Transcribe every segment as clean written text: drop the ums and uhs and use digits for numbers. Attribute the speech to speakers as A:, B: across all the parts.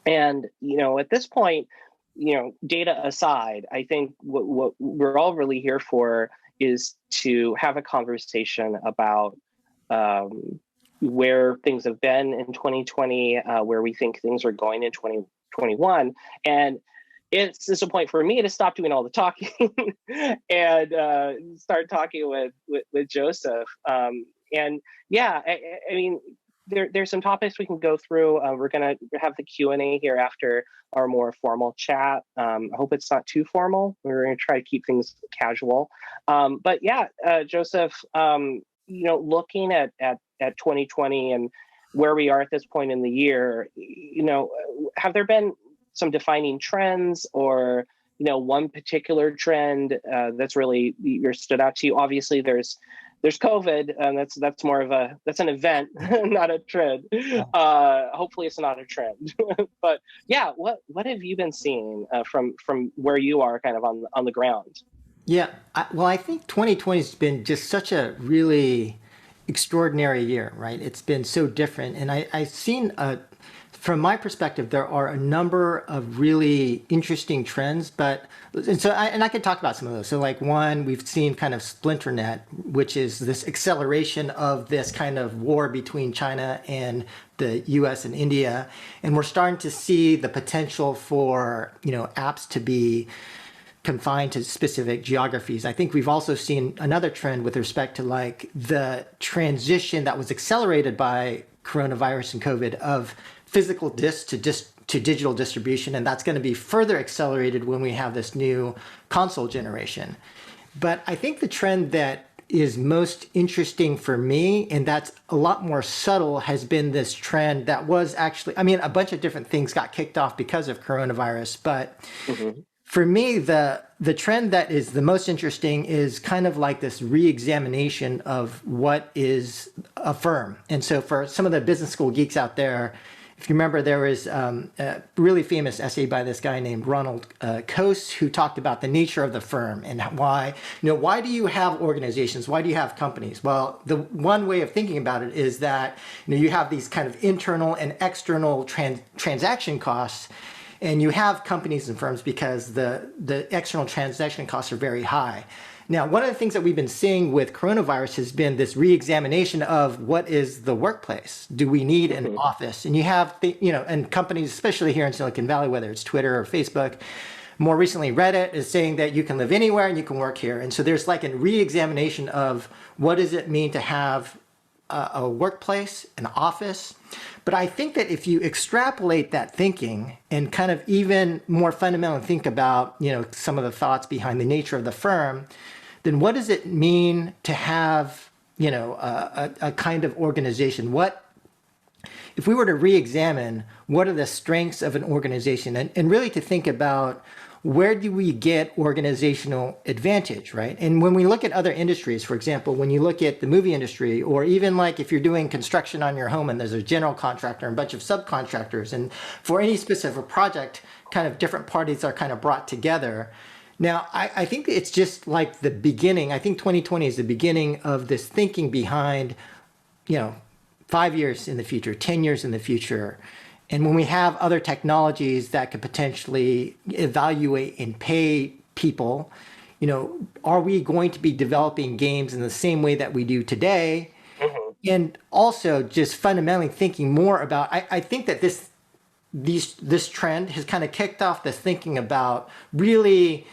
A: And, at this point, data aside, I think what we're all really here for is to have a conversation about um, where things have been in 2020, where we think things are going in 2021. And it's a point for me to stop doing all the talking and start talking with Joseph. And yeah, I mean, there's some topics we can go through. We're going to have the Q&A here after our more formal chat. I hope it's not too formal. We're going to try to keep things casual. But yeah, Joseph, looking at 2020 and where we are at this point in the year, have there been some defining trends or, one particular trend that's really stood out to you? Obviously, there's COVID, and that's more of that's an event, not a trend. Hopefully, it's not a trend. But yeah, what have you been seeing from where you are, kind of on the ground?
B: Yeah, well, I think 2020 has been just such a really extraordinary year, right? It's been so different. And I've seen, from my perspective, there are a number of really interesting trends, and I could talk about some of those. So like one, we've seen kind of splinternet, which is this acceleration of this kind of war between China and the US and India. And we're starting to see the potential for, apps to be confined to specific geographies. I think we've also seen another trend with respect to like the transition that was accelerated by coronavirus and COVID of physical discs to digital distribution, and that's going to be further accelerated when we have this new console generation. But I think the trend that is most interesting for me, and that's a lot more subtle, has been this trend that was actually, I mean, a bunch of different things got kicked off because of coronavirus, but
A: Mm-hmm.
B: for me, the trend that is the most interesting is kind of like this re-examination of what is a firm. And so for some of the business school geeks out there, if you remember, there was a really famous essay by this guy named Ronald Coase, who talked about the nature of the firm and why, why do you have organizations? Why do you have companies? Well, the one way of thinking about it is that, you have these kind of internal and external transaction costs. And you have companies and firms because the external transaction costs are very high. Now, one of the things that we've been seeing with coronavirus has been this re-examination of what is the workplace. Do we need an
A: Mm-hmm.
B: office? And you have, and companies, especially here in Silicon Valley, whether it's Twitter or Facebook, more recently Reddit is saying that you can live anywhere and you can work here. And so there's like a re-examination of what does it mean to have a workplace, an office. But I think that if you extrapolate that thinking and kind of even more fundamentally think about, some of the thoughts behind the nature of the firm, then what does it mean to have, a kind of organization? If we were to re-examine what are the strengths of an organization and really to think about where do we get organizational advantage, right? And when we look at other industries, for example, when you look at the movie industry, or even like if you're doing construction on your home and there's a general contractor and a bunch of subcontractors, and for any specific project, kind of different parties are kind of brought together. Now, I think it's just like the beginning. I think 2020 is the beginning of this thinking behind, 5 years in the future, 10 years in the future. And when we have other technologies that could potentially evaluate and pay people, are we going to be developing games in the same way that we do today?
A: Mm-hmm.
B: And also just fundamentally thinking more about, I think that this trend has kind of kicked off this thinking about really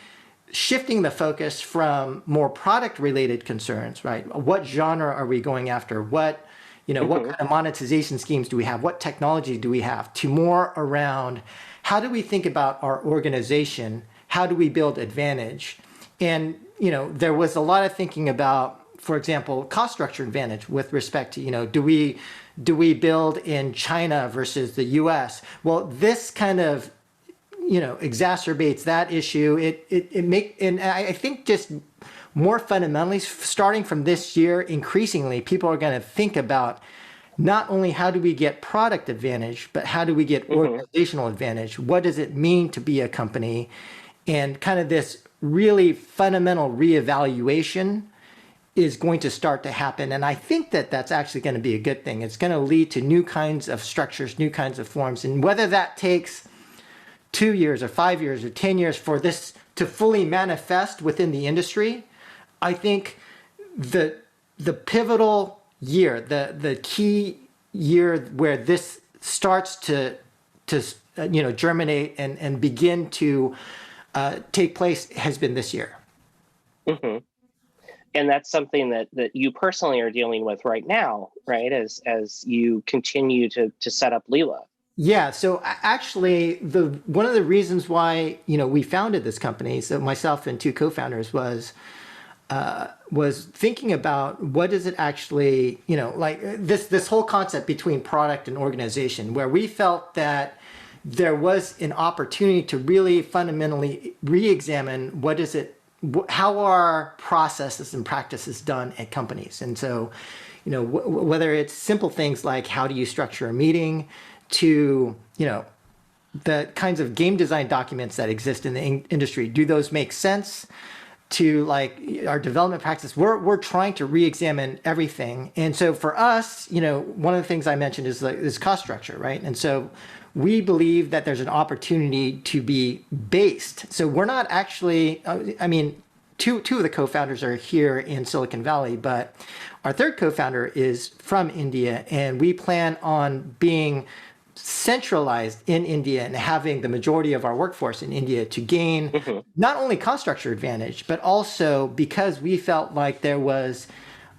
B: shifting the focus from more product related concerns, right? What genre are we going after? What kind of monetization schemes do we have? What technology do we have? To more around how do we think about our organization? How do we build advantage? And, there was a lot of thinking about, for example, cost structure advantage with respect to, do we build in China versus the US? Well, this kind of, exacerbates that issue. And I think just more fundamentally, starting from this year, increasingly, people are going to think about not only how do we get product advantage, but how do we get
A: Mm-hmm.
B: organizational advantage? What does it mean to be a company? And kind of this really fundamental reevaluation is going to start to happen. And I think that that's actually going to be a good thing. It's going to lead to new kinds of structures, new kinds of forms. And whether that takes 2 years or 5 years or 10 years for this to fully manifest within the industry, I think the pivotal year, the key year where this starts to germinate and begin to take place has been this year.
A: Mm-hmm. And that's something that you personally are dealing with right now, right? As you continue to set up LILA.
B: Yeah. So actually, one of the reasons why we founded this company, so myself and two co-founders, was thinking about what is it actually, like this whole concept between product and organization, where we felt that there was an opportunity to really fundamentally re-examine how are processes and practices done at companies. And so, whether it's simple things like how do you structure a meeting, to, the kinds of game design documents that exist in the industry, do those make sense? To like our development practice, we're trying to re-examine everything. And so for us, one of the things I mentioned is like this cost structure, right? And so we believe that there's an opportunity to be based. So we're not actually, two of the co-founders are here in Silicon Valley, but our third co-founder is from India, and we plan on being centralized in India and having the majority of our workforce in India to gain not only cost structure advantage, but also because we felt like there was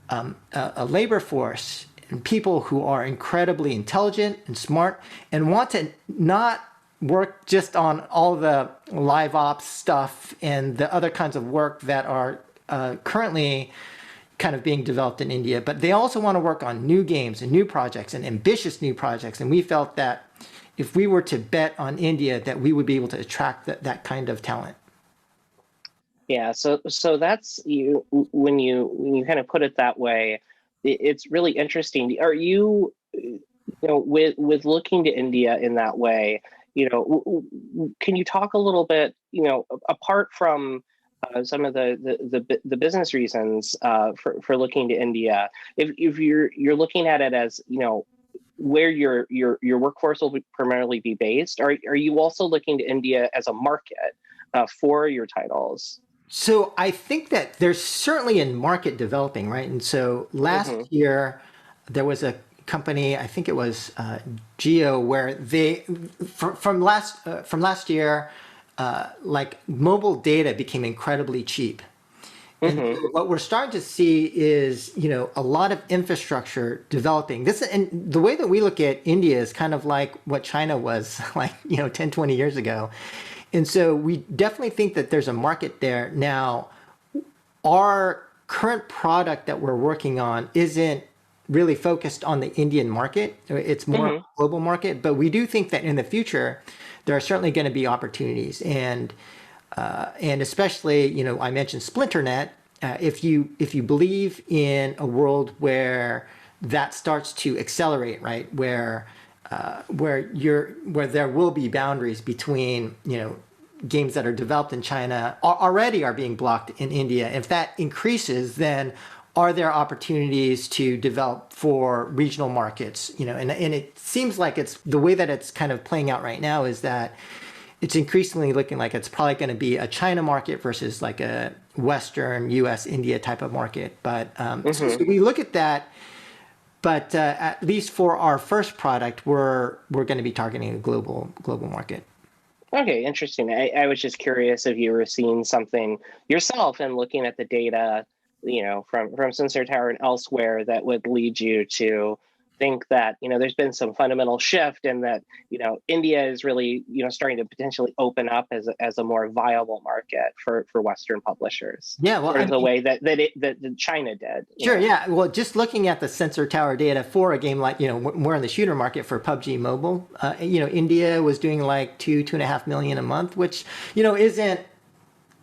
B: a labor force and people who are incredibly intelligent and smart and want to not work just on all the live ops stuff and the other kinds of work that are currently kind of being developed in India, but they also want to work on new games and new projects and ambitious new projects. And we felt that if we were to bet on India, that we would be able to attract that kind of talent.
A: Yeah, so that's you when you kind of put it that way, it's really interesting. Are you, with looking to India in that way, can you talk a little bit, apart from some of the business reasons for looking to India, if you're looking at it as where your workforce will primarily be based, are you also looking to India as a market for your titles?
B: So I think that there's certainly a market developing, right? And so last year there was a company, I think it was Geo, where they from last year, like mobile data became incredibly cheap. And what we're starting to see is, a lot of infrastructure developing. And the way that we look at India is kind of like what China was like, 10, 20 years ago. And so we definitely think that there's a market there. Now, our current product that we're working on isn't really focused on the Indian market. It's more a global market, but we do think that in the future, there are certainly going to be opportunities. And especially, I mentioned SplinterNet. If you believe in a world where that starts to accelerate, right, where there will be boundaries between games that are developed in China already are being blocked in India. If that increases, then are there opportunities to develop for regional markets? And it seems like it's the way that it's kind of playing out right now is that it's increasingly looking like it's probably going to be a China market versus like a Western US India type of market. But so we look at that. But at least for our first product, we're going to be targeting a global market.
A: Okay, interesting. I was just curious if you were seeing something yourself and looking at the data, from Sensor Tower and elsewhere that would lead you to think that, there's been some fundamental shift and that, India is really, starting to potentially open up as a more viable market for Western publishers.
B: Yeah, well,
A: sort of the way that China did.
B: Sure, yeah. Well, just looking at the Sensor Tower data for a game like, we're in the shooter market for PUBG Mobile. India was doing like 2.5 million a month, which, isn't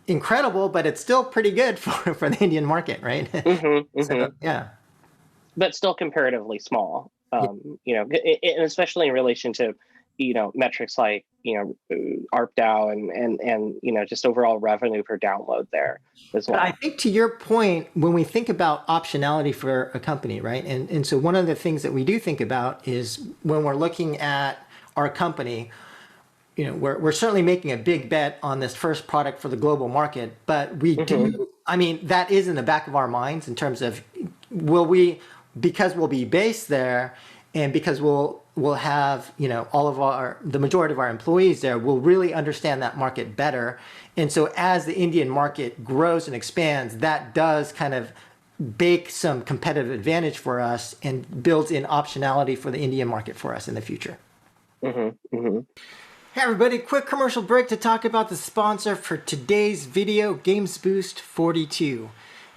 B: incredible, but it's still pretty good for the Indian market, right? So, yeah.
A: But still comparatively small, and especially in relation to, metrics like, ARPDAU and just overall revenue per download there as well.
B: But I think to your point, when we think about optionality for a company, right? And so one of the things that we do think about is when we're looking at our company, we're certainly making a big bet on this first product for the global market, but we do, I mean, that is in the back of our minds in terms of because we'll be based there and because we'll have, the majority of our employees there, will really understand that market better. And so as the Indian market grows and expands, that does kind of bake some competitive advantage for us and builds in optionality for the Indian market for us in the future. Hey everybody, quick commercial break to talk about the sponsor for today's video, GamesBoost 42.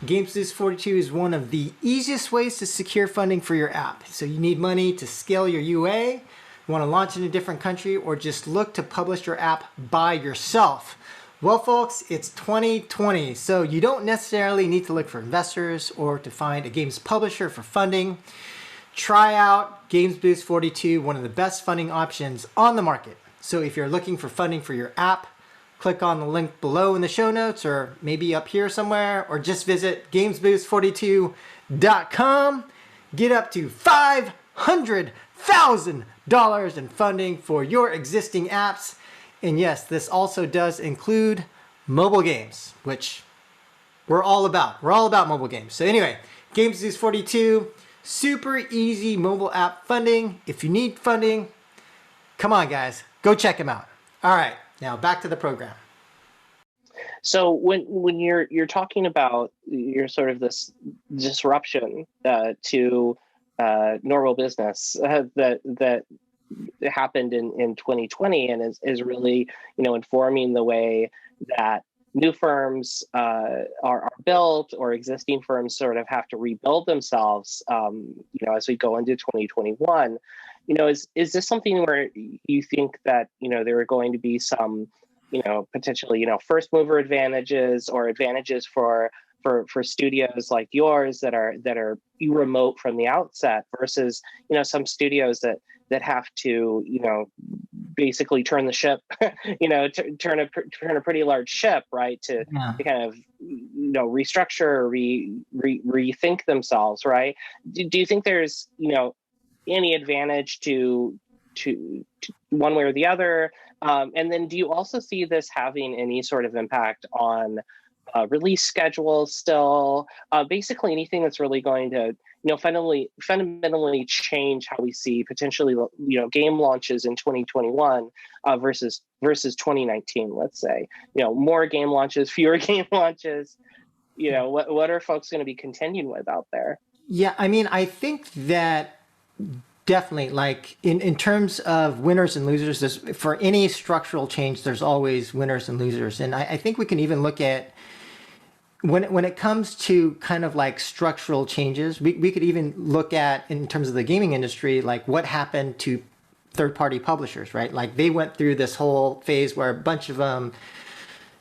B: GamesBoost 42 is one of the easiest ways to secure funding for your app. So you need money to scale your UA, you want to launch in a different country, or just look to publish your app by yourself. Well folks, it's 2020, so you don't necessarily need to look for investors or to find a games publisher for funding. Try out GamesBoost 42, one of the best funding options on the market. So if you're looking for funding for your app, click on the link below in the show notes or maybe up here somewhere, or just visit gamesboost42.com. Get up to $500,000 in funding for your existing apps. And yes, this also does include mobile games, which we're all about. We're all about mobile games. So anyway, GamesBoost 42, super easy mobile app funding. If you need funding, come on guys, go check them out. All right, now back to the program.
A: So when you're talking about your sort of this disruption to normal business that happened in 2020 and is really informing the way that new firms are built, or existing firms sort of have to rebuild themselves as we go into 2021. Is this something where you think that there are going to be some potentially first mover advantages or advantages for studios like yours that are remote from the outset versus some studios that have to basically turn the ship turn a pretty large ship, right, to kind of restructure, rethink themselves, right? Do you think there's any advantage to one way or the other? And then do you also see this having any sort of impact on release schedules still? Basically anything that's really going to fundamentally change how we see potentially game launches in 2021 versus 2019, let's say. More game launches, fewer game launches. What are folks going to be contending with out there?
B: Yeah, I mean, I think that definitely, like in terms of winners and losers, for any structural change, there's always winners and losers. And I think we can even look at when it comes to kind of like structural changes, we could even look at, in terms of the gaming industry, like what happened to third-party publishers, right? Like they went through this whole phase where a bunch of them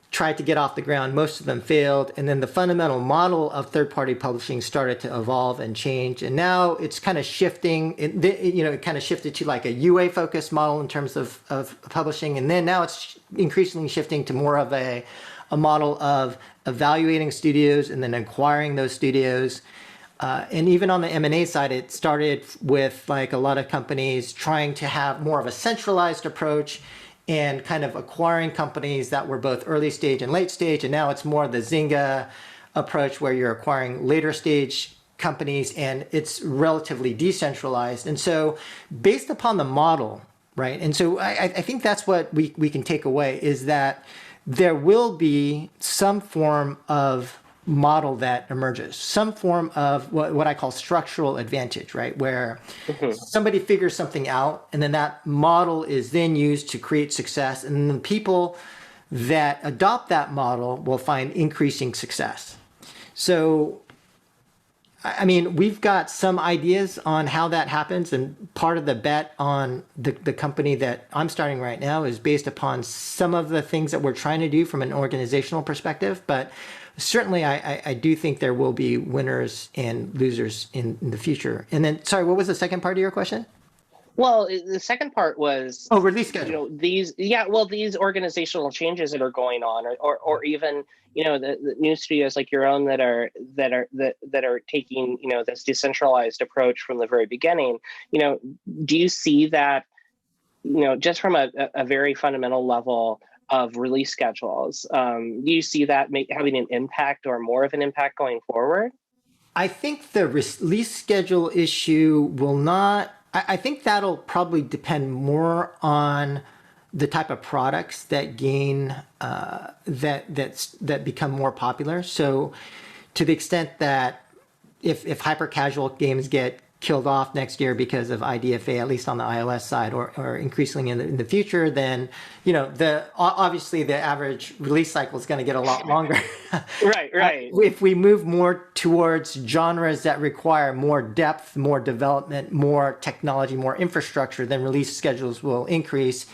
B: tried to get off the ground, most of them failed, and then the fundamental model of third-party publishing started to evolve and change, and now it's kind of shifting. It kind of shifted to like a UA-focused model in terms of publishing, and then now it's increasingly shifting to more of a model of evaluating studios and then acquiring those studios. And even on the M&A side, it started with like a lot of companies trying to have more of a centralized approach and kind of acquiring companies that were both early stage and late stage. And now it's more the Zynga approach where you're acquiring later stage companies and it's relatively decentralized. And so based upon the model, right? And so I think that's what we can take away, is that there will be some form of model that emerges, some form of what I call structural advantage, right? Where somebody figures something out and then that model is then used to create success. And then the people that adopt that model will find increasing success. So, I mean, we've got some ideas on how that happens. And part of the bet on the company that I'm starting right now is based upon some of the things that we're trying to do from an organizational perspective. But certainly, I do think there will be winners and losers in the future. And then, sorry, what was the second part of your question?
A: Well, the second part was,
B: Oh, release schedule.
A: these organizational changes that are going on, or even, the new studios like your own that are taking, this decentralized approach from the very beginning. Do you see that, just from a very fundamental level of release schedules, do you see that having an impact or more of an impact going forward?
B: I think the release schedule issue will not. I think that'll probably depend more on the type of products that gain that become more popular. So, to the extent that if hyper casual games get killed off next year because of IDFA, at least on the iOS side, or increasingly in the future, then obviously the average release cycle is going to get a lot longer.
A: Right.
B: If we move more towards genres that require more depth, more development, more technology, more infrastructure, then release schedules will increase.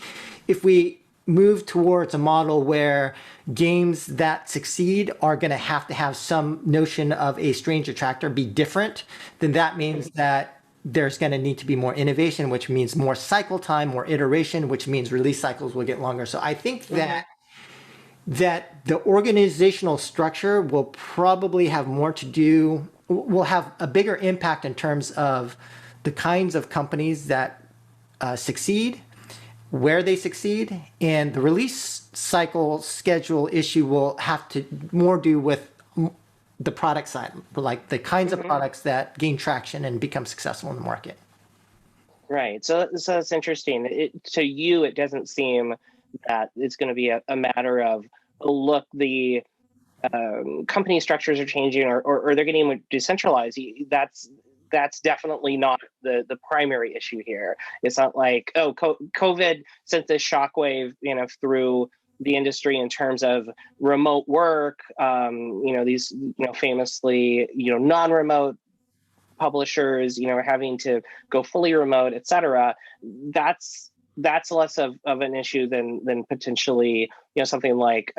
B: If we move towards a model where games that succeed are going to have some notion of a strange attractor be different, then that means that there's going to need to be more innovation, which means more cycle time, more iteration, which means release cycles will get longer. So I think that the organizational structure will probably have more to do, will have a bigger impact in terms of the kinds of companies that succeed, where they succeed, and the release cycle schedule issue will have to more do with the product side, like the kinds of products that gain traction and become successful in the market.
A: Right. So that's interesting. To you, it doesn't seem that it's going to be a matter of, oh, look, the company structures are changing, or they're getting decentralized. That's definitely not the primary issue here. It's not like, oh, COVID sent this shockwave, through the industry in terms of remote work. These, famously, non-remote publishers, having to go fully remote, et cetera. That's less of an issue than potentially, something like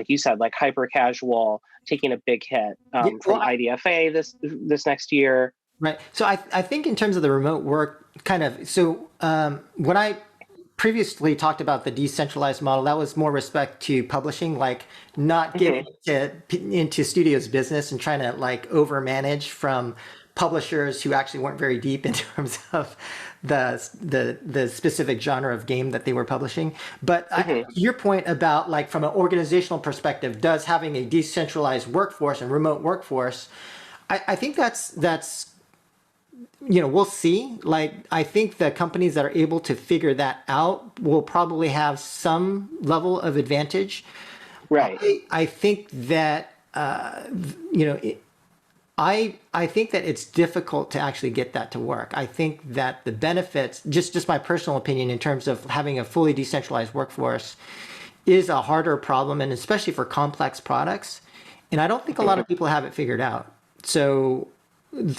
A: you said, like hyper casual taking a big hit from IDFA this next year.
B: Right. So I think in terms of the remote work when I previously talked about the decentralized model, that was more respect to publishing, like not getting into studios business and trying to like overmanage from publishers who actually weren't very deep in terms of the specific genre of game that they were publishing. But your point about like from an organizational perspective, does having a decentralized workforce and remote workforce, I think that's we'll see. Like, I think the companies that are able to figure that out will probably have some level of advantage.
A: Right.
B: I think that, I think that it's difficult to actually get that to work. I think that the benefits, just my personal opinion in terms of having a fully decentralized workforce, is a harder problem, and especially for complex products. And I don't think a lot of people have it figured out. So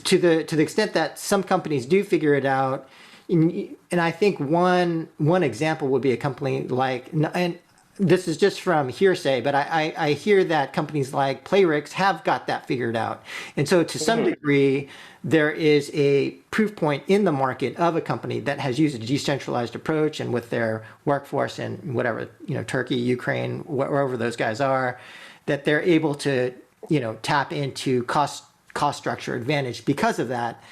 B: to the extent that some companies do figure it out, and I think one example would be a company like, and this is just from hearsay, but I hear that companies like Playrix have got that figured out. And so to some degree, there is a proof point in the market of a company that has used a decentralized approach, and with their workforce in whatever, Turkey, Ukraine, wherever those guys are, that they're able to, tap into cost structure advantage because of that.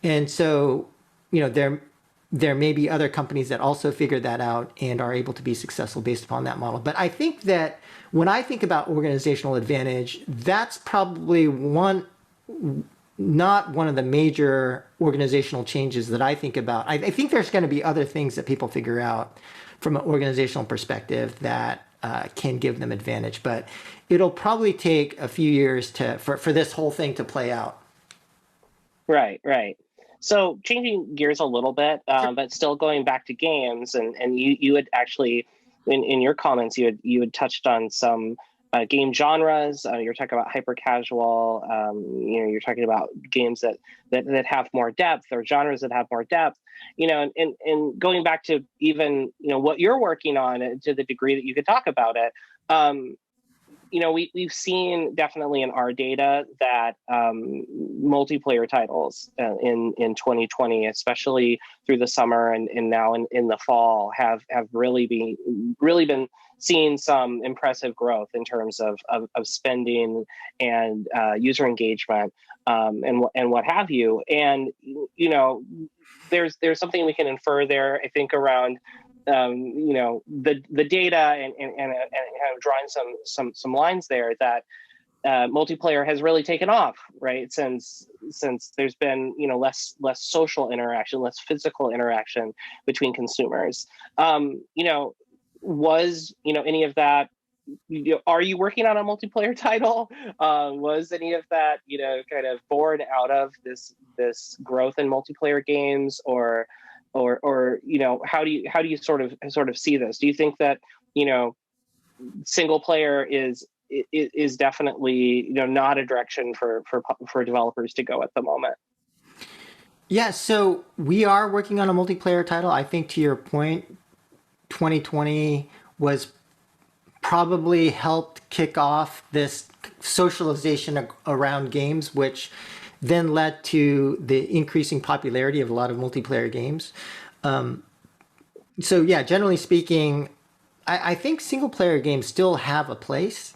B: And so, there may be other companies that also figure that out and are able to be successful based upon that model. But I think that when I think about organizational advantage, that's probably not one of the major organizational changes that I think about. I think there's going to be other things that people figure out from an organizational perspective that can give them advantage, but it'll probably take a few years for this whole thing to play out.
A: Right. So changing gears a little bit, but still going back to games, and you had actually, in your comments, you had touched on some game genres. You're talking about hyper casual. You're talking about games that have more depth, or genres that have more depth. And going back to even what you're working on, to the degree that you could talk about it. we've seen definitely in our data that multiplayer titles in 2020, especially through the summer and now in the fall, have really been seeing some impressive growth in terms of spending and user engagement and what have you. And there's something we can infer there, I think, around the data and kind of drawing some lines there that multiplayer has really taken off, right? Since there's been less social interaction, less physical interaction between consumers. Was any of that? Are you working on a multiplayer title? Was any of that kind of born out of this growth in multiplayer games, or how do you sort of see this? Do you think that single player is definitely not a direction for developers to go at the moment?
B: Yeah, so we are working on a multiplayer title. I think, to your point, 2020 was probably helped kick off this socialization around games, which then led to the increasing popularity of a lot of multiplayer games. So yeah, generally speaking, I think single player games still have a place,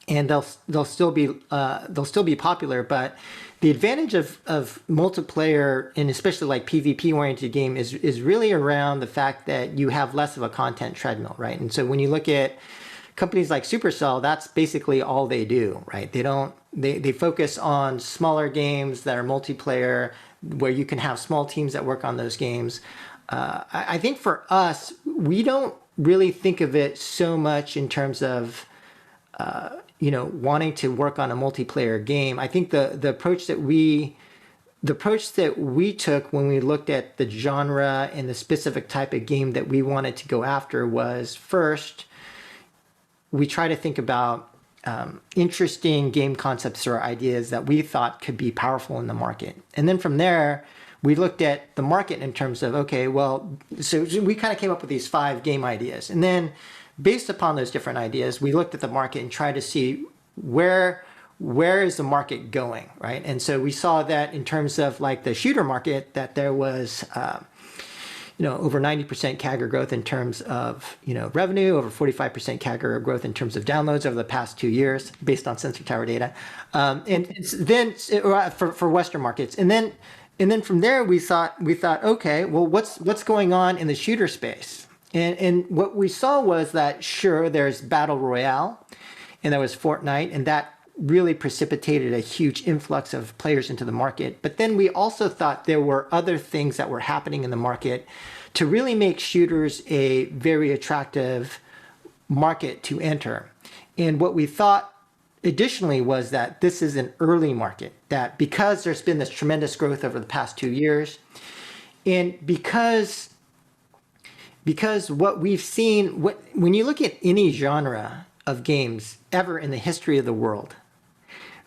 B: and they'll still be popular. But the advantage of multiplayer, and especially like PvP oriented game, is really around the fact that you have less of a content treadmill, right? And so when you look at companies like Supercell, that's basically all they do, right? They focus on smaller games that are multiplayer, where you can have small teams that work on those games. I think for us, we don't really think of it so much in terms of wanting to work on a multiplayer game. I think the approach that we took when we looked at the genre and the specific type of game that we wanted to go after was, first, we try to think about interesting game concepts or ideas that we thought could be powerful in the market. And then from there, we looked at the market in terms of, okay, well, so we kind of came up with these 5 game ideas. And then based upon those different ideas, we looked at the market and tried to see where is the market going, right? And so we saw that in terms of like the shooter market, that there was over 90% CAGR growth in terms of revenue, over 45% CAGR growth in terms of downloads over the past 2 years, based on Sensor Tower data, and then for Western markets, and then from there we thought, okay, well, what's going on in the shooter space? And what we saw was that, sure, there's Battle Royale, and there was Fortnite, and that really precipitated a huge influx of players into the market. But then we also thought there were other things that were happening in the market to really make shooters a very attractive market to enter. And what we thought additionally was that this is an early market, that because there's been this tremendous growth over the past 2 years, and because what we've seen, when you look at any genre of games ever in the history of the world,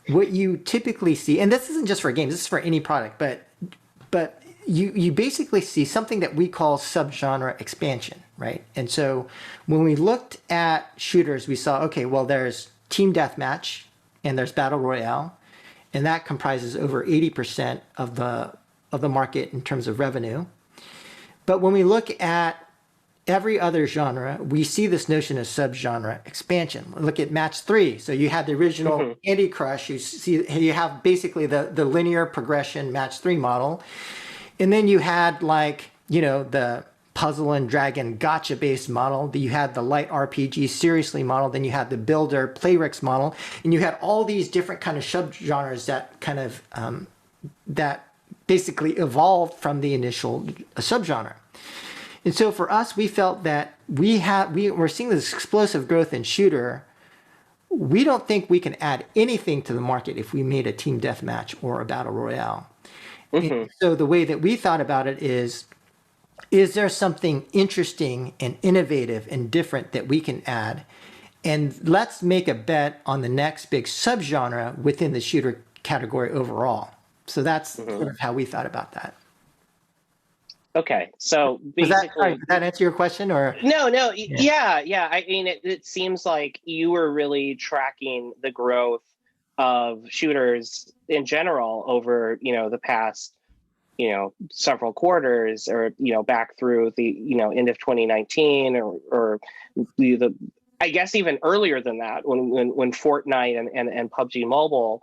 B: what you typically see, and this isn't just for games, this is for any product, but you basically see something that we call subgenre expansion, right? And so when we looked at shooters, we saw, okay, well, there's team deathmatch and there's battle royale, and that comprises over 80% of the market in terms of revenue. But when we look at every other genre, we see this notion of subgenre expansion. Look at match 3. So you had the original Candy Crush. You have basically the linear progression match 3 model. And then you had the puzzle and dragon gotcha based model. You had the light RPG seriously model. Then you had the builder playrix model. And you had all these different kind of subgenres that kind of, that basically evolved from the initial subgenre. And so for us, we felt that we're seeing this explosive growth in shooter. We don't think we can add anything to the market if we made a team deathmatch or a battle royale. And so the way that we thought about it is there something interesting and innovative and different that we can add? And let's make a bet on the next big subgenre within the shooter category overall. So that's sort of how we thought about that.
A: Okay, so
B: Sorry,
A: basically,
B: did that answer your question or?
A: no, no,
B: Yeah.
A: yeah, yeah. I mean, it seems like you were really tracking the growth of shooters in general over, the past, several quarters, or, back through the, end of 2019, or the I guess even earlier than that, when Fortnite and PUBG Mobile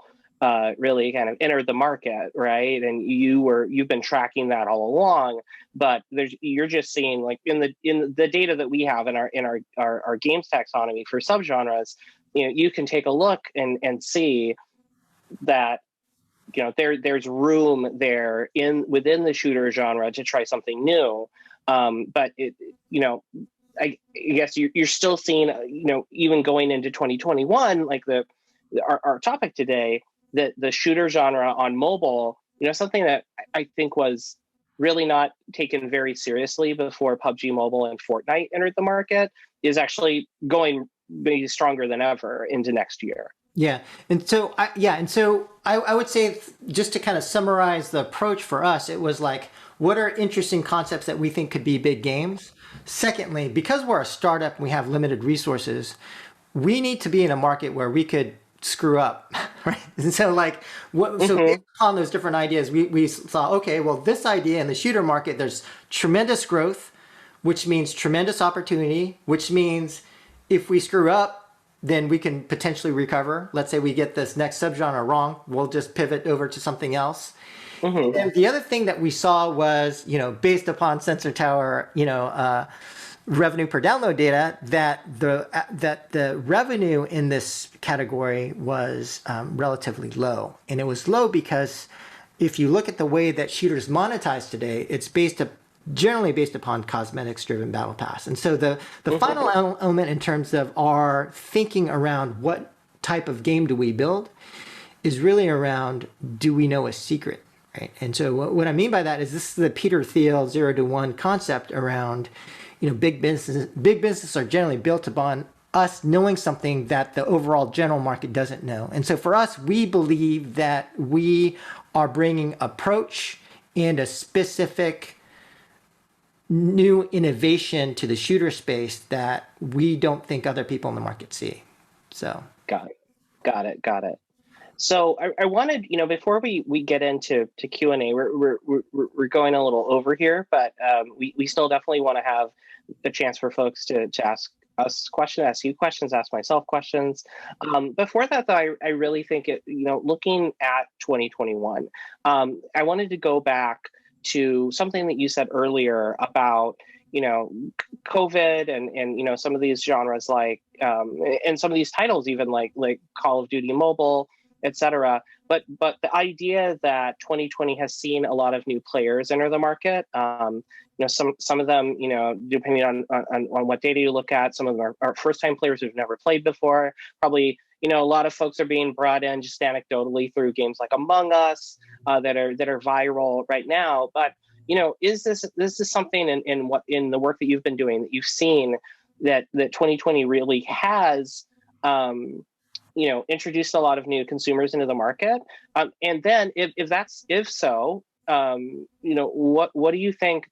A: really kind of entered the market, right? And you've been tracking that all along, but you're just seeing, like, in the data that we have in our games taxonomy for subgenres, you can take a look and see that, there's room there within the shooter genre to try something new. But I guess you're still seeing, even going into 2021, like our topic today, that the shooter genre on mobile, something that I think was really not taken very seriously before PUBG Mobile and Fortnite entered the market, is actually going maybe stronger than ever into next year.
B: Yeah. And so I would say, just to kind of summarize the approach for us, it was like, what are interesting concepts that we think could be big games? Secondly, because we're a startup and we have limited resources, we need to be in a market where we could screw up, right? And so so
A: Mm-hmm.
B: based on those different ideas, we saw, okay, well, this idea in the shooter market, there's tremendous growth, which means tremendous opportunity, which means if we screw up, then we can potentially recover. Let's say we get this next subgenre wrong, we'll just pivot over to something else.
A: Mm-hmm.
B: And the other thing that we saw was, based upon Sensor Tower, revenue per download data, that the revenue in this category was relatively low, and it was low because if you look at the way that shooters monetize today, it's generally based upon cosmetics-driven battle pass. And so the final element in terms of our thinking around what type of game do we build is really around, do we know a secret, right? And so what I mean by that is, this is the Peter Thiel 0 to 1 concept around, big business. Big businesses are generally built upon us knowing something that the overall general market doesn't know. And so for us, we believe that we are bringing approach and a specific new innovation to the shooter space that we don't think other people in the market see. So
A: Got it. Got it. Got it. So I wanted, before we get into Q&A, we're going a little over here, but we still definitely want to have a chance for folks to ask us questions, ask you questions, ask myself questions. Before that, though, I really think looking at 2021, I wanted to go back to something that you said earlier about, COVID and some of these genres, like and some of these titles, even like Call of Duty Mobile, etc. But the idea that 2020 has seen a lot of new players enter the market. Some of them, depending on what data you look at, some of them are first time players who've never played before. Probably, a lot of folks are being brought in just anecdotally through games like Among Us that are viral right now. But is this something in the work that you've been doing, that you've seen that 2020 really has introduced a lot of new consumers into the market? And then if so, what do you think,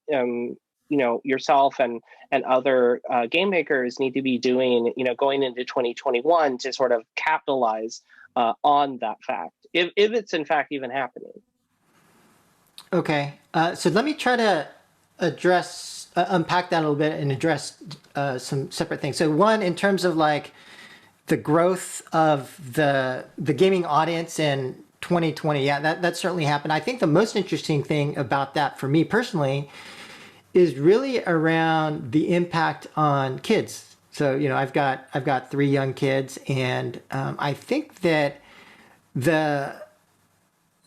A: yourself and other game makers need to be doing, going into 2021 to sort of capitalize on that fact, if it's in fact even happening?
B: Okay, so let me try to unpack that a little bit and address some separate things. So one, in terms of the growth of the gaming audience in 2020, yeah, that certainly happened. I think the most interesting thing about that for me personally is really around the impact on kids. So I've got 3 young kids, and I think that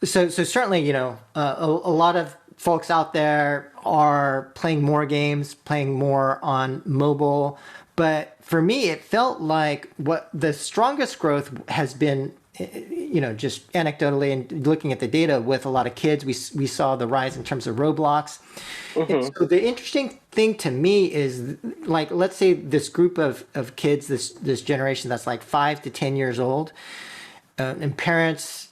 B: so certainly a lot of folks out there are playing more games, playing more on mobile. But for me, it felt like what the strongest growth has been, just anecdotally and looking at the data with a lot of kids, we saw the rise in terms of Roblox. And so the interesting thing to me is, let's say this group of kids, this generation that's 5 to 10 years old, and parents,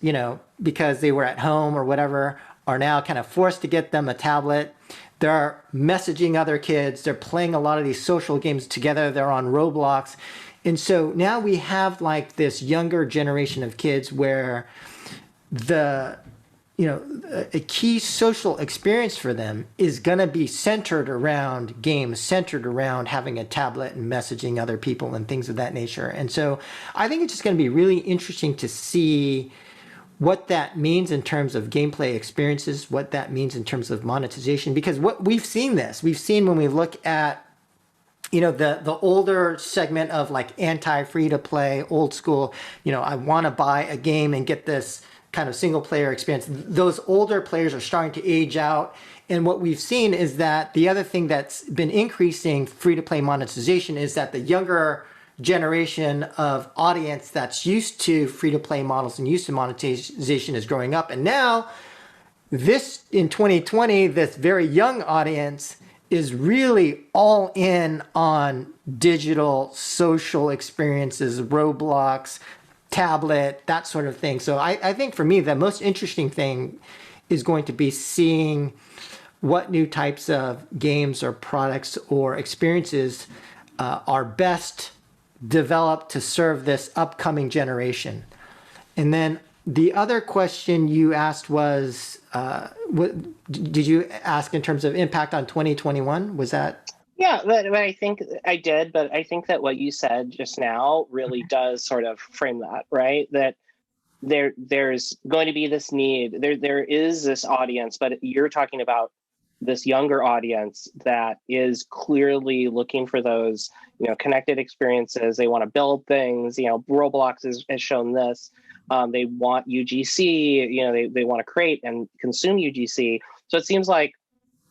B: because they were at home or whatever, are now kind of forced to get them a tablet. They're messaging other kids. They're playing a lot of these social games together. They're on Roblox. And so now we have like this younger generation of kids where the, a key social experience for them is going to be centered around games, centered around having a tablet and messaging other people and things of that nature. And so I think it's just going to be really interesting to see what that means in terms of gameplay experiences, what that means in terms of monetization, because what we've seen when we look at, the older segment of like anti-free to play, old school, I want to buy a game and get this kind of single player experience. Those older players are starting to age out. And what we've seen is that the other thing that's been increasing free to play monetization is that the younger generation of audience that's used to free-to-play models and used to monetization is growing up. And now this in 2020, this very young audience is really all in on digital social experiences, Roblox, tablet, that sort of thing. So I think for me, the most interesting thing is going to be seeing what new types of games or products or experiences are best developed to serve this upcoming generation. And then the other question you asked was, what did you ask in terms of impact on 2021? Was that?
A: Yeah, but I think I did, but I think that what you said just now really does sort of frame that, right? That there's going to be this need, there is this audience, but you're talking about this younger audience that is clearly looking for those, connected experiences. They want to build things. Roblox has shown this. They want UGC. They want to create and consume UGC. So it seems like,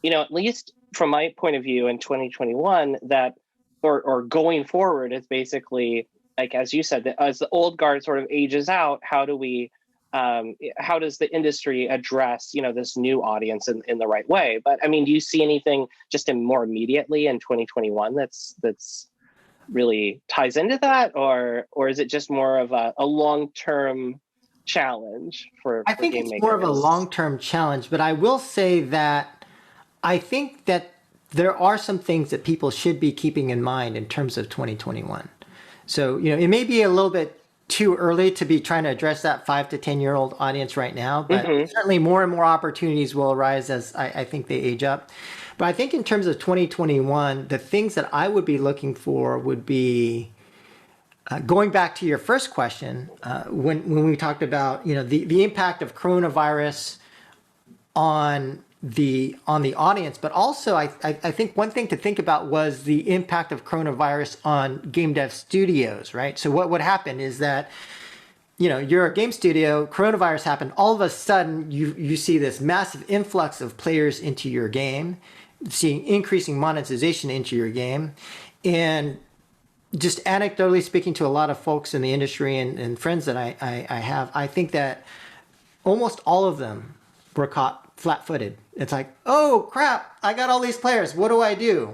A: at least from my point of view in 2021, that or going forward, it's basically like, as you said, that as the old guard sort of ages out, how does the industry address, this new audience in the right way? But I mean, do you see anything just more immediately in 2021 that's really ties into that, or is it just more of a long-term challenge for
B: I think
A: game
B: it's
A: makers?
B: more of a long-term challenge, but I will say that I think that there are some things that people should be keeping in mind in terms of 2021. So, it may be a little bit too early to be trying to address that 5 to 10-year-old audience right now, but certainly more and more opportunities will arise as I think they age up. But I think in terms of 2021, the things that I would be looking for would be going back to your first question, when we talked about the impact of coronavirus on the audience, but also I think one thing to think about was the impact of coronavirus on game dev studios, right? So what would happen is that you're a game studio, coronavirus happened, all of a sudden you see this massive influx of players into your game, seeing increasing monetization into your game, and just anecdotally speaking to a lot of folks in the industry and friends that I have, I think that almost all of them were caught flat-footed. It's like, oh crap, I got all these players, what do I do?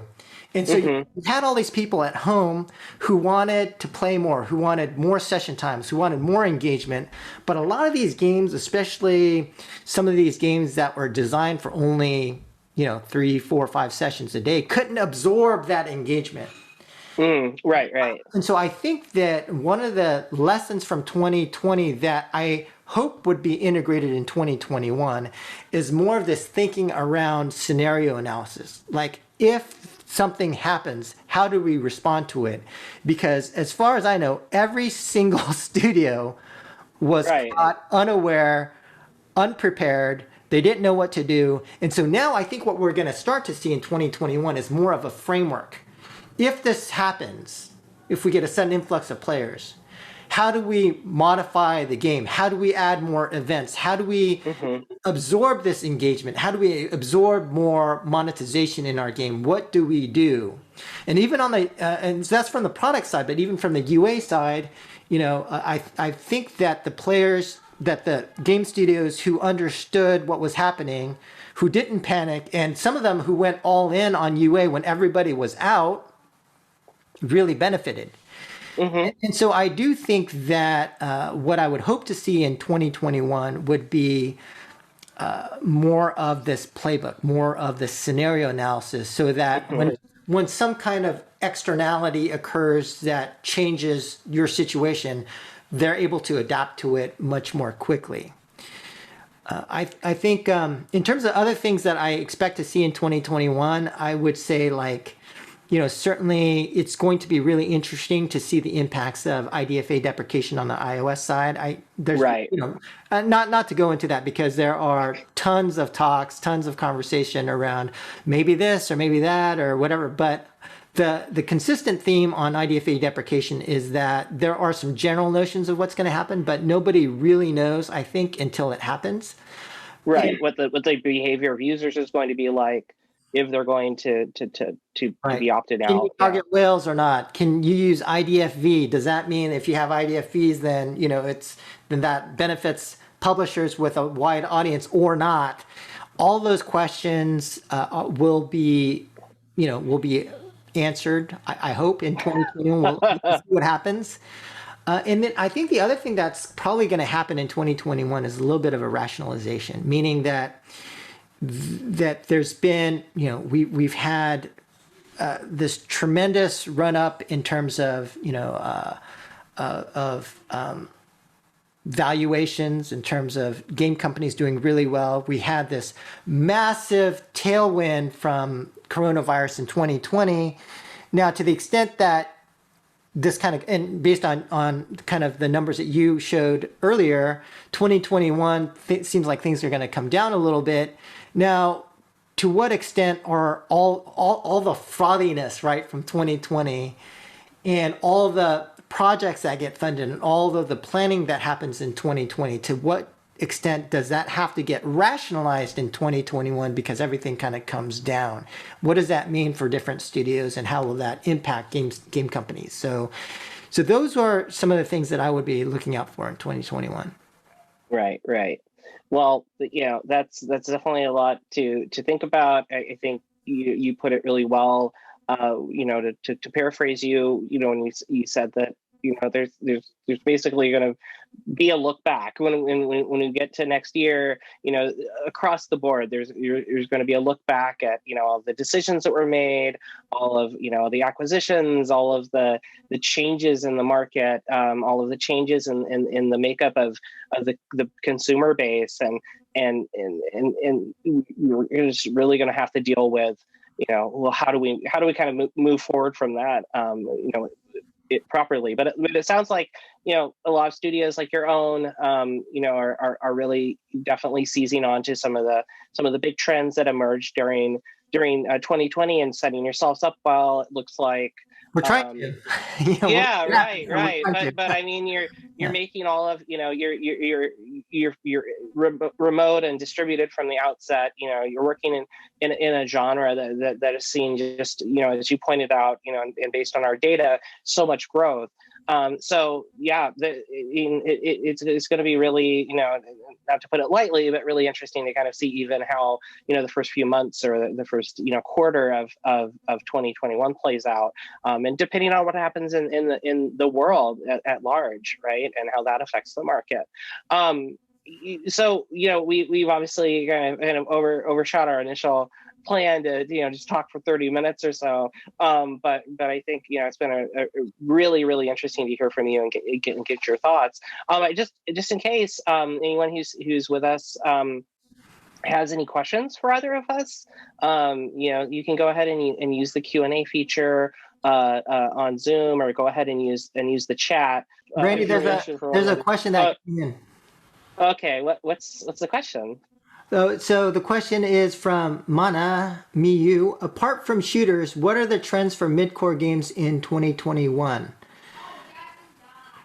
B: And so you had all these people at home who wanted to play more, who wanted more session times, who wanted more engagement. But a lot of these games, especially some of these games that were designed for only 3, 4, 5 sessions a day, couldn't absorb that engagement.
A: Right.
B: And so I think that one of the lessons from 2020 that I hope would be integrated in 2021 is more of this thinking around scenario analysis. Like, if something happens, how do we respond to it? Because as far as I know, every single studio was caught unaware, unprepared. They didn't know what to do. And so now I think what we're going to start to see in 2021 is more of a framework. If this happens, if we get a sudden influx of players, how do we modify the game? How do we add more events? How do we absorb this engagement? How do we absorb more monetization in our game? What do we do? And even on the, and so that's from the product side, but even from the UA side, I think that the players, that the game studios who understood what was happening, who didn't panic, and some of them who went all in on UA when everybody was out, really benefited. And so I do think that what I would hope to see in 2021 would be more of this playbook, more of this scenario analysis, so that when some kind of externality occurs that changes your situation, they're able to adapt to it much more quickly. I think in terms of other things that I expect to see in 2021, I would say like, certainly it's going to be really interesting to see the impacts of IDFA deprecation on the iOS side. There's,
A: Right.
B: not to go into that, because there are tons of talks, tons of conversation around maybe this or maybe that or whatever. But the consistent theme on IDFA deprecation is that there are some general notions of what's going to happen, but nobody really knows, I think, until it happens.
A: Right. What the behavior of users is going to be like, if they're going to be opted out.
B: Can you target whales or not? Can you use IDFV? Does that mean if you have IDFVs, then then that benefits publishers with a wide audience or not? All those questions will be answered, I hope, in 2021. We'll see what happens. And then I think the other thing that's probably going to happen in 2021 is a little bit of a rationalization, meaning that there's been, we've had this tremendous run up in terms of, valuations, in terms of game companies doing really well. We had this massive tailwind from coronavirus in 2020. Now, to the extent that this kind of, and based on kind of the numbers that you showed earlier, 2021 seems like things are going to come down a little bit. Now, to what extent are all the frothiness, right, from 2020 and all the projects that get funded and all of the planning that happens in 2020, to what extent does that have to get rationalized in 2021 because everything kind of comes down? What does that mean for different studios, and how will that impact game companies? So those are some of the things that I would be looking out for in 2021.
A: Right. Well, that's definitely a lot to think about. I think you put it really well. To paraphrase you, when you said that, there's basically going to be a look back when we get to next year. Across the board, there's going to be a look back at all the decisions that were made, all of the acquisitions, all of the changes in the market, all of the changes in the makeup of the consumer base, and you're just really going to have to deal with well, how do we kind of move forward from that it properly. But it sounds like a lot of studios like your own are really definitely seizing on to some of the big trends that emerged during 2020 and setting yourselves up well. It looks like
B: we're trying to.
A: Right. But I mean, you're making all of you're remote and distributed from the outset. You're working in a genre that is seeing just as you pointed out, and based on our data, so much growth. So yeah, it's going to be really, not to put it lightly, but really interesting to kind of see even how the first few months or the first quarter of 2021 plays out, and depending on what happens in the world at large, right, and how that affects the market. So we've obviously kind of overshot our initial plan to just talk for 30 minutes or so, but I think it's been a really interesting to hear from you and get your thoughts. Just in case anyone who's with us has any questions for either of us, you can go ahead and use the Q&A feature on Zoom, or go ahead and use the chat.
B: Randy, there's a question that came in.
A: Okay, what's the question?
B: So the question is from Mana Miyu. Apart from shooters, what are the trends for mid-core games in 2021?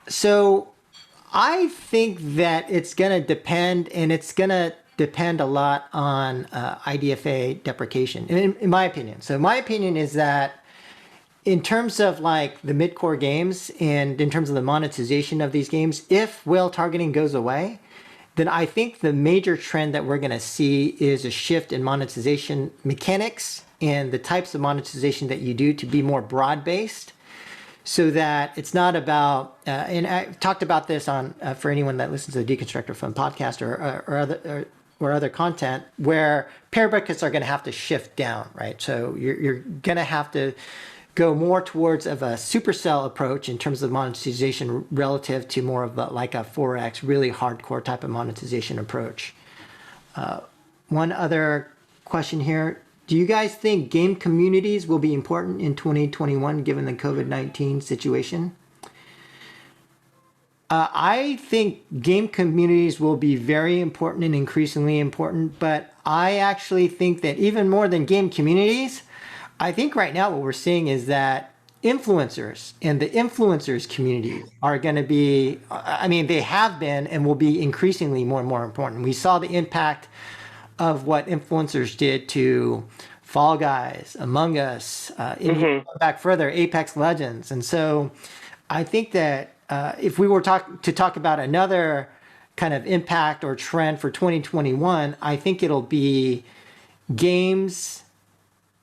B: So I think that it's going to depend, and it's going to depend a lot on IDFA deprecation, in my opinion. So my opinion is that in terms of like the mid-core games and in terms of the monetization of these games, if whale targeting goes away, then I think the major trend that we're going to see is a shift in monetization mechanics and the types of monetization that you do to be more broad-based, so that it's not about, and I talked about this on for anyone that listens to the Deconstructor Fun podcast or or other content where pair buckets are going to have to shift down, right? So you're going to have to go more towards of a supercell approach in terms of monetization relative to more of like a 4X, really hardcore type of monetization approach. One other question here. Do you guys think game communities will be important in 2021 given the COVID-19 situation? I think game communities will be very important and increasingly important, but I actually think that even more than game communities, I think right now what we're seeing is that influencers and the influencers community are going to be, I mean, they have been and will be increasingly more and more important. We saw the impact of what influencers did to Fall Guys, Among Us, back further, Apex Legends. And so I think that if we were to talk about another kind of impact or trend for 2021, I think it'll be games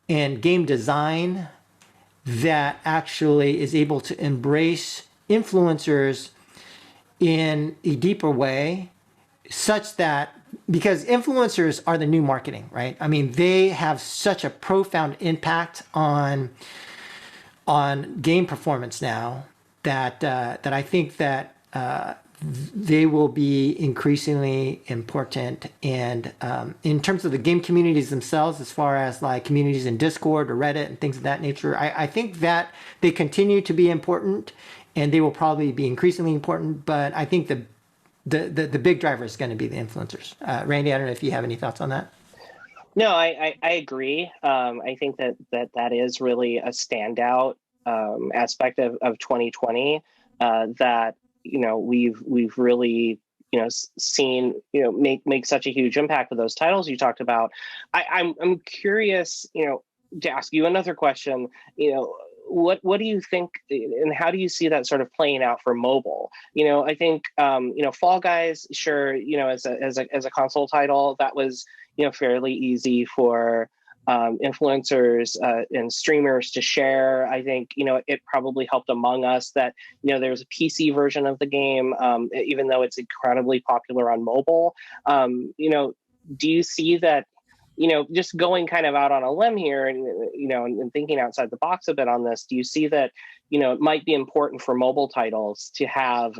B: and game design that actually is able to embrace influencers in a deeper way, such that, because influencers are the new marketing, right? I mean, they have such a profound impact on game performance now that I think that they will be increasingly important. And in terms of the game communities themselves, as far as like communities in Discord or Reddit and things of that nature, I think that they continue to be important and they will probably be increasingly important. But I think the big driver is going to be the influencers. Randy, I don't know if you have any thoughts on that.
A: No, I agree. I think that is really a standout aspect of 2020 that we've really seen make such a huge impact with those titles you talked about. I'm curious to ask you another question. What do you think, and how do you see that sort of playing out for mobile? I think Fall Guys, sure, as a console title, that was fairly easy for influencers and streamers to share. I think it probably helped Among Us that there's a PC version of the game, even though it's incredibly popular on mobile. Do you see that? Just going kind of out on a limb here and thinking outside the box a bit on this, do you see that, it might be important for mobile titles to have,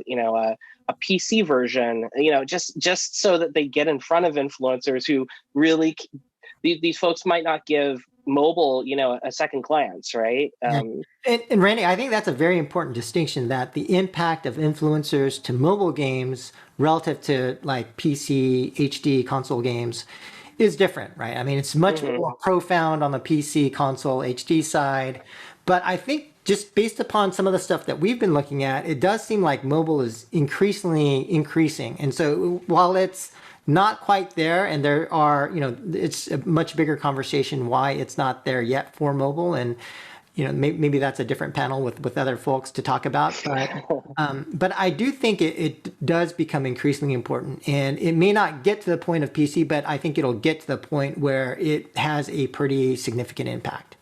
A: a PC version, just so that they get in front of influencers who really, these folks might not give mobile, a second glance, right?
B: And Randy, I think that's a very important distinction, that the impact of influencers to mobile games relative to like PC, HD console games is different, right? I mean, it's much more profound on the PC, console, HD side. But I think just based upon some of the stuff that we've been looking at, it does seem like mobile is increasingly increasing. And so while it's not quite there, and there are, it's a much bigger conversation why it's not there yet for mobile. And maybe that's a different panel with other folks to talk about. But I do think it does become increasingly important. And it may not get to the point of PC, but I think it'll get to the point where it has a pretty significant impact.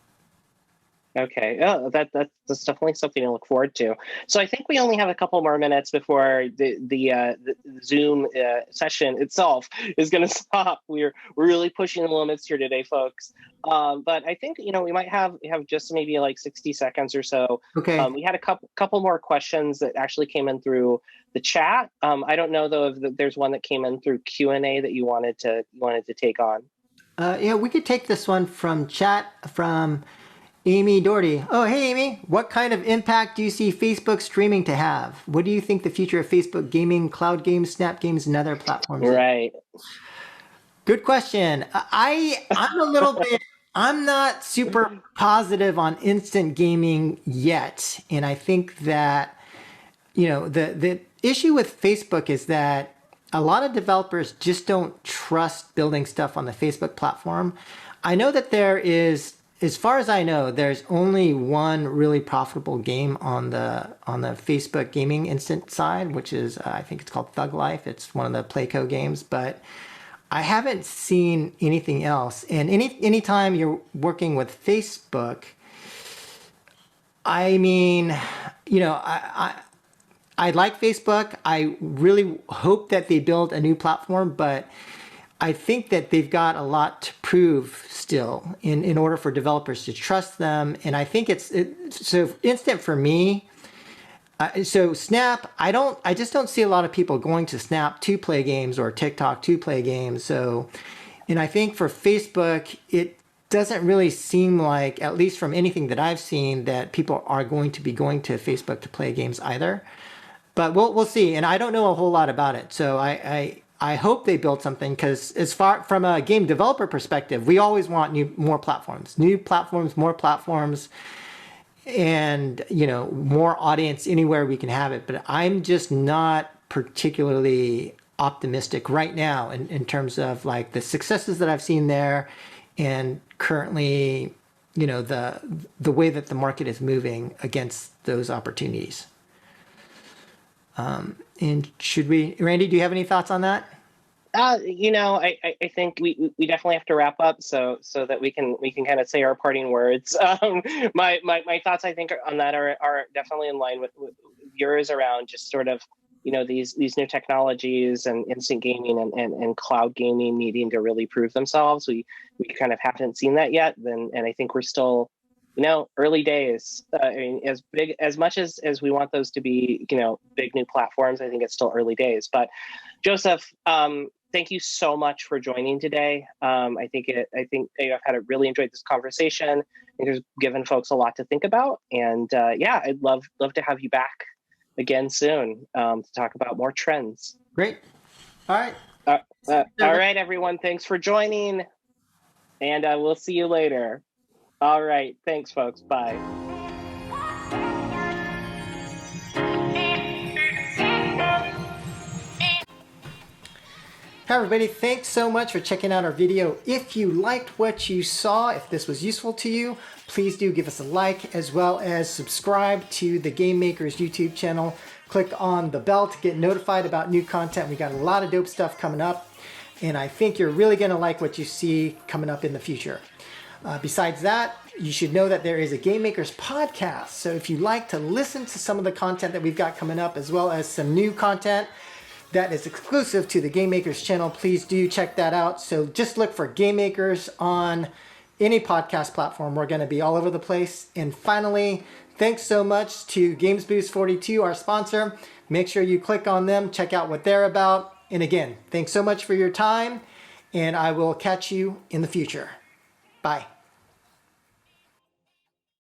A: Okay, that's definitely something to look forward to. So I think we only have a couple more minutes before the Zoom session itself is going to stop. We're really pushing the limits here today, folks. But I think we might have just maybe like 60 seconds or so.
B: Okay.
A: We had a couple more questions that actually came in through the chat. I don't know though if there's one that came in through Q&A that you wanted to take on.
B: Yeah, we could take this one from chat from Amy Doherty. Oh, hey, Amy. What kind of impact do you see Facebook streaming to have? What do you think the future of Facebook gaming, cloud games, Snap games, and other platforms is?
A: Right.
B: Good question. I'm a little bit, I'm not super positive on instant gaming yet. And I think that, the issue with Facebook is that a lot of developers just don't trust building stuff on the Facebook platform. I know that there is, as far as I know, there's only one really profitable game on the Facebook gaming instant side, which is I think it's called Thug Life. It's one of the Playco games, but I haven't seen anything else. And anytime you're working with Facebook, I mean, I like Facebook. I really hope that they build a new platform, but I think that they've got a lot to prove still in order for developers to trust them. And I think so instant for me. So Snap, I just don't see a lot of people going to Snap to play games or TikTok to play games. So, and I think for Facebook, it doesn't really seem like, at least from anything that I've seen, that people are going to be going to Facebook to play games either. But we'll see. And I don't know a whole lot about it. So I hope they build something, because as far from a game developer perspective, we always want more platforms, more platforms, and more audience anywhere we can have it. But I'm just not particularly optimistic right now in terms of like the successes that I've seen there, and currently, the way that the market is moving against those opportunities. And Randy, do you have any thoughts on that?
A: I think we definitely have to wrap up so that we can kind of say our parting words. My thoughts, I think, on that are definitely in line with yours around just sort of, these new technologies and instant gaming and cloud gaming needing to really prove themselves. We kind of haven't seen that yet. And I think we're still, early days. I mean, as much as we want those to be, big new platforms, I think it's still early days. But Joseph, thank you so much for joining today. I think I've really enjoyed this conversation. I think it's given folks a lot to think about. And I'd love to have you back again soon to talk about more trends.
B: Great. All right.
A: All right, everyone. Thanks for joining. And we'll see you later. All right. Thanks, folks. Bye.
B: Hi everybody, thanks so much for checking out our video. If you liked what you saw, if this was useful to you, please do give us a like, as well as subscribe to the GameMakers YouTube channel. Click on the bell to get notified about new content. We got a lot of dope stuff coming up, and I think you're really gonna like what you see coming up in the future. Besides that, you should know that there is a GameMakers podcast. So if you like to listen to some of the content that we've got coming up, as well as some new content that is exclusive to the GameMakers channel, please do check that out. So just look for GameMakers on any podcast platform. We're going to be all over the place. And finally, thanks so much to GamesBoost42, our sponsor. Make sure you click on them, check out what they're about. And again, thanks so much for your time, and I will catch you in the future. Bye.